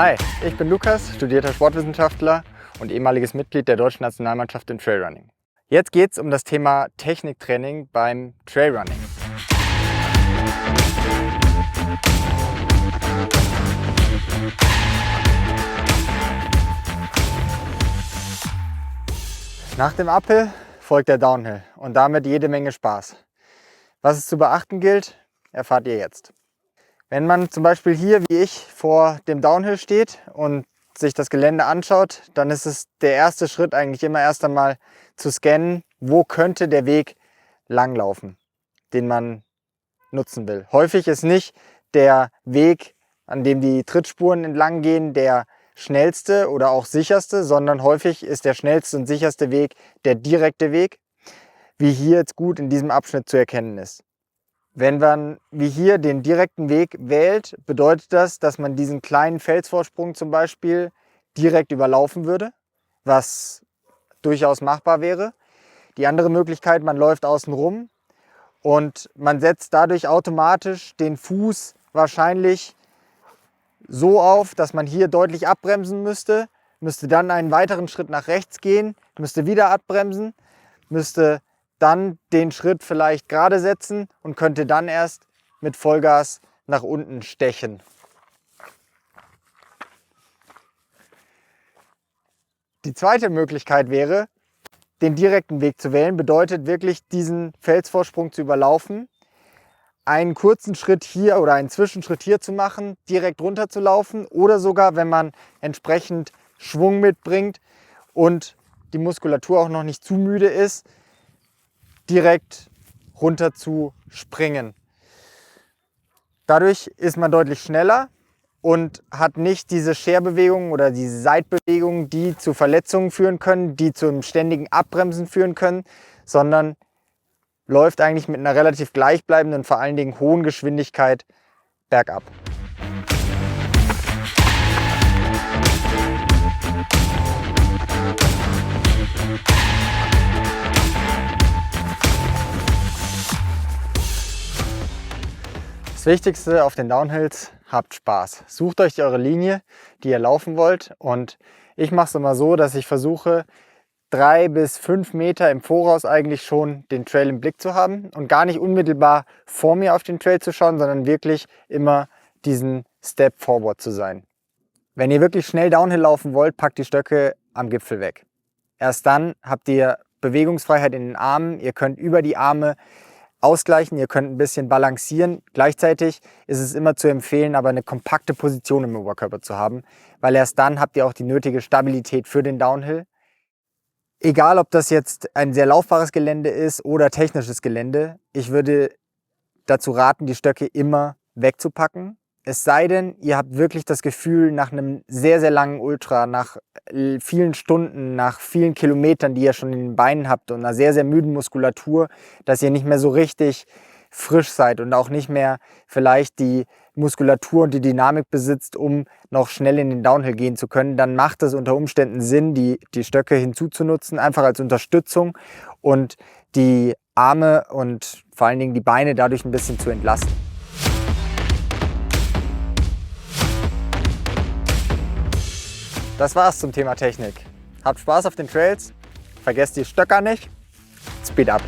Hi, ich bin Lukas, studierter Sportwissenschaftler und ehemaliges Mitglied der deutschen Nationalmannschaft im Trailrunning. Jetzt geht es um das Thema Techniktraining beim Trailrunning. Nach dem Uphill folgt der Downhill und damit jede Menge Spaß. Was es zu beachten gilt, erfahrt ihr jetzt. Wenn man zum Beispiel hier wie ich vor dem Downhill steht und sich das Gelände anschaut, dann ist es der erste Schritt eigentlich immer erst einmal zu scannen, wo könnte der Weg langlaufen, den man nutzen will. Häufig ist nicht der Weg, an dem die Trittspuren entlang gehen, der schnellste oder auch sicherste, sondern häufig ist der schnellste und sicherste Weg der direkte Weg, wie hier jetzt gut in diesem Abschnitt zu erkennen ist. Wenn man wie hier den direkten Weg wählt, bedeutet das, dass man diesen kleinen Felsvorsprung zum Beispiel direkt überlaufen würde, was durchaus machbar wäre. Die andere Möglichkeit, man läuft außen rum und man setzt dadurch automatisch den Fuß wahrscheinlich so auf, dass man hier deutlich abbremsen müsste dann einen weiteren Schritt nach rechts gehen, müsste wieder abbremsen, müsste dann den Schritt vielleicht gerade setzen und könnte dann erst mit Vollgas nach unten stechen. Die zweite Möglichkeit wäre, den direkten Weg zu wählen, bedeutet wirklich diesen Felsvorsprung zu überlaufen, einen kurzen Schritt hier oder einen Zwischenschritt hier zu machen, direkt runter zu laufen oder sogar, wenn man entsprechend Schwung mitbringt und die Muskulatur auch noch nicht zu müde ist, direkt runter zu springen. Dadurch ist man deutlich schneller und hat nicht diese Scherbewegungen oder diese Seitbewegungen, die zu Verletzungen führen können, die zum ständigen Abbremsen führen können, sondern läuft eigentlich mit einer relativ gleichbleibenden, vor allen Dingen hohen Geschwindigkeit bergab. Das Wichtigste auf den Downhills, habt Spaß. Sucht euch eure Linie, die ihr laufen wollt. Und ich mache es immer so, dass ich versuche, 3 bis 5 Meter im Voraus eigentlich schon den Trail im Blick zu haben und gar nicht unmittelbar vor mir auf den Trail zu schauen, sondern wirklich immer diesen Step Forward zu sein. Wenn ihr wirklich schnell Downhill laufen wollt, packt die Stöcke am Gipfel weg. Erst dann habt ihr Bewegungsfreiheit in den Armen, ihr könnt über die Arme ausgleichen, ihr könnt ein bisschen balancieren. Gleichzeitig ist es immer zu empfehlen, aber eine kompakte Position im Oberkörper zu haben, weil erst dann habt ihr auch die nötige Stabilität für den Downhill. Egal, ob das jetzt ein sehr laufbares Gelände ist oder technisches Gelände, ich würde dazu raten, die Stöcke immer wegzupacken. Es sei denn, ihr habt wirklich das Gefühl, nach einem sehr, sehr langen Ultra, nach vielen Stunden, nach vielen Kilometern, die ihr schon in den Beinen habt und einer sehr, sehr müden Muskulatur, dass ihr nicht mehr so richtig frisch seid und auch nicht mehr vielleicht die Muskulatur und die Dynamik besitzt, um noch schnell in den Downhill gehen zu können, dann macht es unter Umständen Sinn, die Stöcke hinzuzunutzen, einfach als Unterstützung und die Arme und vor allen Dingen die Beine dadurch ein bisschen zu entlasten. Das war's zum Thema Technik. Habt Spaß auf den Trails, vergesst die Stöcker nicht, Speed up!